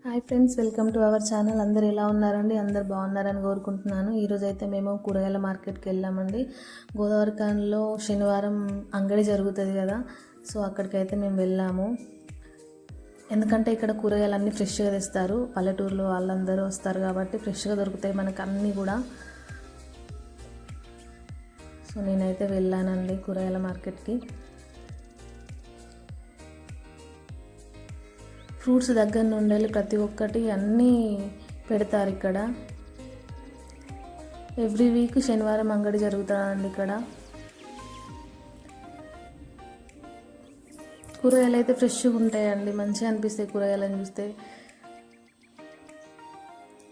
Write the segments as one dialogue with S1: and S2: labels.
S1: Hi friends, welcome to our channel. అందరు ఎలా ఉన్నారండి? అందరు బాగున్నారని కోరుకుంటున్నాను. ఈరోజు అయితే మేము కూరగాయల మార్కెట్కి వెళ్ళామండి. గోదావరిఖనిలో శనివారం అంగడి జరుగుతుంది కదా, సో అక్కడికైతే మేము వెళ్ళాము. ఎందుకంటే ఇక్కడ కూరగాయలు అన్నీ ఫ్రెష్గా తెస్తారు. పల్లెటూరులో వాళ్ళందరూ వస్తారు కాబట్టి ఫ్రెష్గా దొరుకుతాయి మనకు అన్నీ కూడా. సో నేనైతే వెళ్ళానండి కూరగాయల మార్కెట్కి. ఫ్రూట్స్ దగ్గర నుండి ప్రతి ఒక్కటి అన్నీ పెడతారు ఇక్కడ. ఎవ్రీ వీక్ శనివారం అంగడి జరుగుతుందండి ఇక్కడ. కూరగాయలు అయితే ఫ్రెష్గా ఉంటాయండి, మంచిగా అనిపిస్తాయి కూరగాయలను చూస్తే.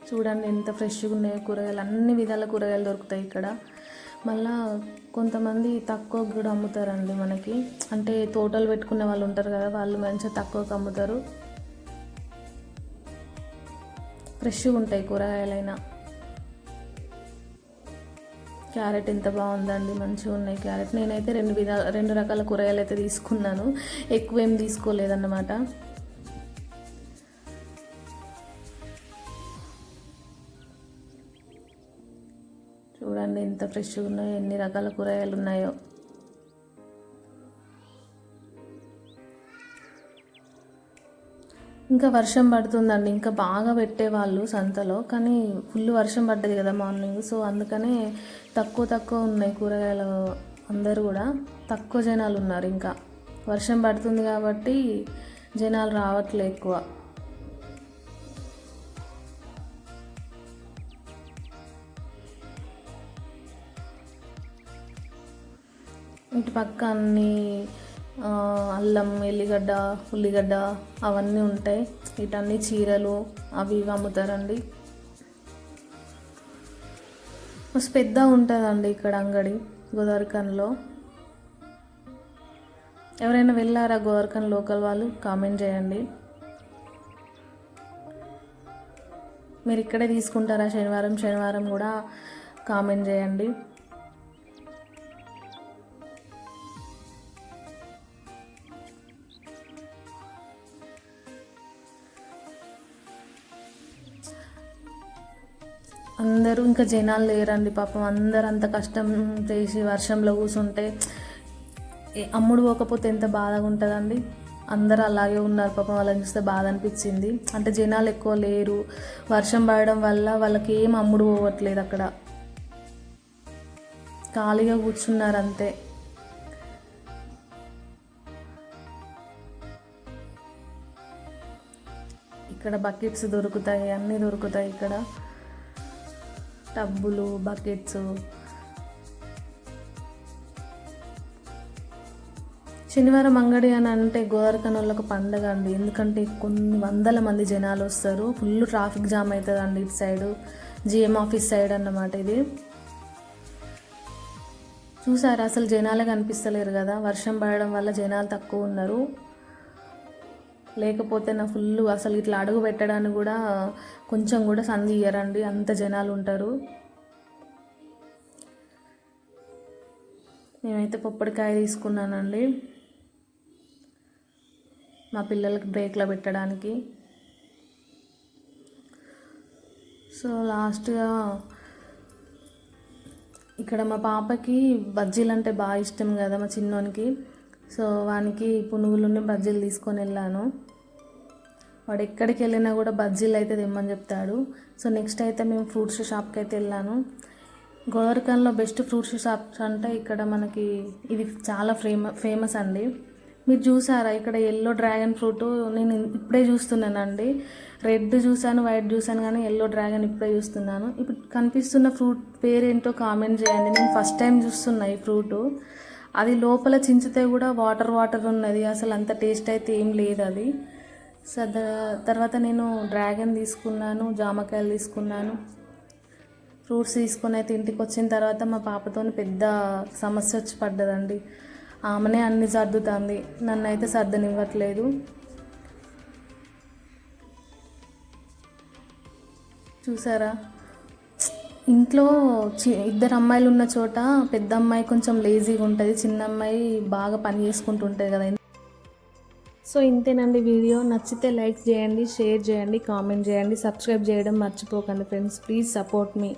S1: చూడండి ఎంత ఫ్రెష్గా ఉన్నాయో కూరగాయలు, అన్ని విధాల కూరగాయలు దొరుకుతాయి ఇక్కడ. మళ్ళా కొంతమంది తక్కువ కూడా అమ్ముతారండి మనకి, అంటే తోటలు పెట్టుకునే వాళ్ళు ఉంటారు కదా, వాళ్ళు మంచిగా తక్కువకి అమ్ముతారు. ఫ్రెష్గా ఉంటాయి కూరగాయలైనా. క్యారెట్ ఎంత బాగుందండి, మంచిగా ఉన్నాయి క్యారెట్. నేనైతే రెండు రకాల కూరగాయలు అయితే తీసుకున్నాను, ఎక్కువ ఏం తీసుకోలేదన్నమాట. చూడండి ఎంత ఫ్రెష్గా ఉన్నాయో, ఎన్ని రకాల కూరగాయలు ఉన్నాయో. ఇంకా వర్షం పడుతుందండి, ఇంకా బాగా పెట్టేవాళ్ళు సంతలో, కానీ ఫుల్ వర్షం పడ్డది కదా మార్నింగ్, సో అందుకనే తక్కువ ఉన్నాయి కూరగాయలు. అందరూ కూడా తక్కువ జనాలు ఉన్నారు. ఇంకా వర్షం పడుతుంది కాబట్టి జనాలు రావట్లే ఎక్కువ. ఇటు పక్క అన్నీ అల్లం, ఎల్లిగడ్డ, ఉల్లిగడ్డ అవన్నీ ఉంటాయి. ఇటన్నీ చీరలు అవి ఇవి అమ్ముతారండి. మస్తు పెద్ద ఉంటుందండి ఇక్కడ అంగడి గోదావరిఖనిలో. ఎవరైనా వెళ్ళారా గోదావరిఖని లోకల్ వాళ్ళు? కామెంట్ చేయండి. మీరు ఇక్కడే తీసుకుంటారా శనివారం కూడా? కామెంట్ చేయండి. అందరూ ఇంకా జనాలు లేరండి పాపం, అందరు అంత కష్టం చేసి వర్షంలో కూర్చుంటే అమ్ముడు పోకపోతే ఎంత బాధగా ఉంటుందండి. అందరూ అలాగే ఉన్నారు పాపం, వాళ్ళని చూస్తే బాధ అనిపించింది. అంటే జనాలు ఎక్కువ లేరు, వర్షం పడడం వల్ల వాళ్ళకి ఏం అమ్ముడు పోవట్లేదు, అక్కడ ఖాళీగా కూర్చున్నారు అంతే. ఇక్కడ బకెట్స్ దొరుకుతాయి, అన్నీ దొరుకుతాయి ఇక్కడ. టబ్బులు, బకెట్స్. శనివారం అంగడి అని అంటే గోదావరిఖని వాళ్ళకు పండగ అండి. ఎందుకంటే కొన్ని వందల మంది జనాలు వస్తారు, ఫుల్ ట్రాఫిక్ జామ్ అవుతుంది అండి ఇటు సైడు, జిఎం ఆఫీస్ సైడ్ అన్నమాట ఇది. చూసారా, అసలు జనాలే కనిపిస్తలేరు కదా, వర్షం పడడం వల్ల జనాలు తక్కువ ఉన్నారు. లేకపోతే నా ఫుల్ అసలు ఇట్లా అడుగు పెట్టడానికి కూడా కొంచెం కూడా సంధి ఇయ్యరండి, అంత జనాలు ఉంటారు. నేనైతే పొప్పడికాయ తీసుకున్నానండి మా పిల్లలకి బ్రేక్లో పెట్టడానికి. సో లాస్ట్గా ఇక్కడ మా పాపకి బజ్జీలు అంటే బాగా ఇష్టం కదా మా చిన్నోనికి, సో వానికి పునుగులున్న బజ్జీలు తీసుకొని వెళ్ళాను. వాడు ఎక్కడికి వెళ్ళినా కూడా బజ్జీలు అయితే తెమ్మని చెప్తాడు. సో నెక్స్ట్ అయితే మేము ఫ్రూట్స్ షాప్కి అయితే వెళ్ళాను. గోదావరిఖనిలో బెస్ట్ ఫ్రూట్స్ షాప్స్ అంటే ఇక్కడ మనకి ఇది చాలా ఫేమస్ అండి. మీరు చూసారా ఇక్కడ ఎల్లో డ్రాగన్ ఫ్రూట్, నేను ఇప్పుడే చూస్తున్నానండి. రెడ్ చూసాను, వైట్ చూసాను, కానీ ఎల్లో డ్రాగన్ ఇప్పుడే చూస్తున్నాను. ఇప్పుడు కనిపిస్తున్న ఫ్రూట్ పేరేంటో కామెంట్ చేయండి. నేను ఫస్ట్ టైం చూస్తున్నా ఈ ఫ్రూటు. అది లోపల చించితే కూడా వాటర్ ఉన్నది, అసలు అంత టేస్ట్ అయితే ఏం లేదు అది. సో తర్వాత నేను డ్రాగన్ తీసుకున్నాను, జామకాయలు తీసుకున్నాను. ఫ్రూట్స్ తీసుకొని అయితే ఇంటికి వచ్చిన తర్వాత మా పాపతో పెద్ద సమస్య వచ్చి పడ్డదండి. ఆమెనే అన్ని సర్దుతుంది, నన్ను అయితే సర్దనివ్వట్లేదు. చూసారా, ఇంట్లో ఇద్దరు అమ్మాయిలు ఉన్న చోట పెద్ద అమ్మాయి కొంచెం లేజీగా ఉంటుంది, చిన్న అమ్మాయి బాగా పని చేసుకుంటూ ఉంటుంది కదా. సో ఇంతేనండి వీడియో. నచ్చితే లైక్ చేయండి, షేర్ చేయండి, కామెంట్ చేయండి, సబ్స్క్రైబ్ చేయడం మర్చిపోకండి ఫ్రెండ్స్. Please support me.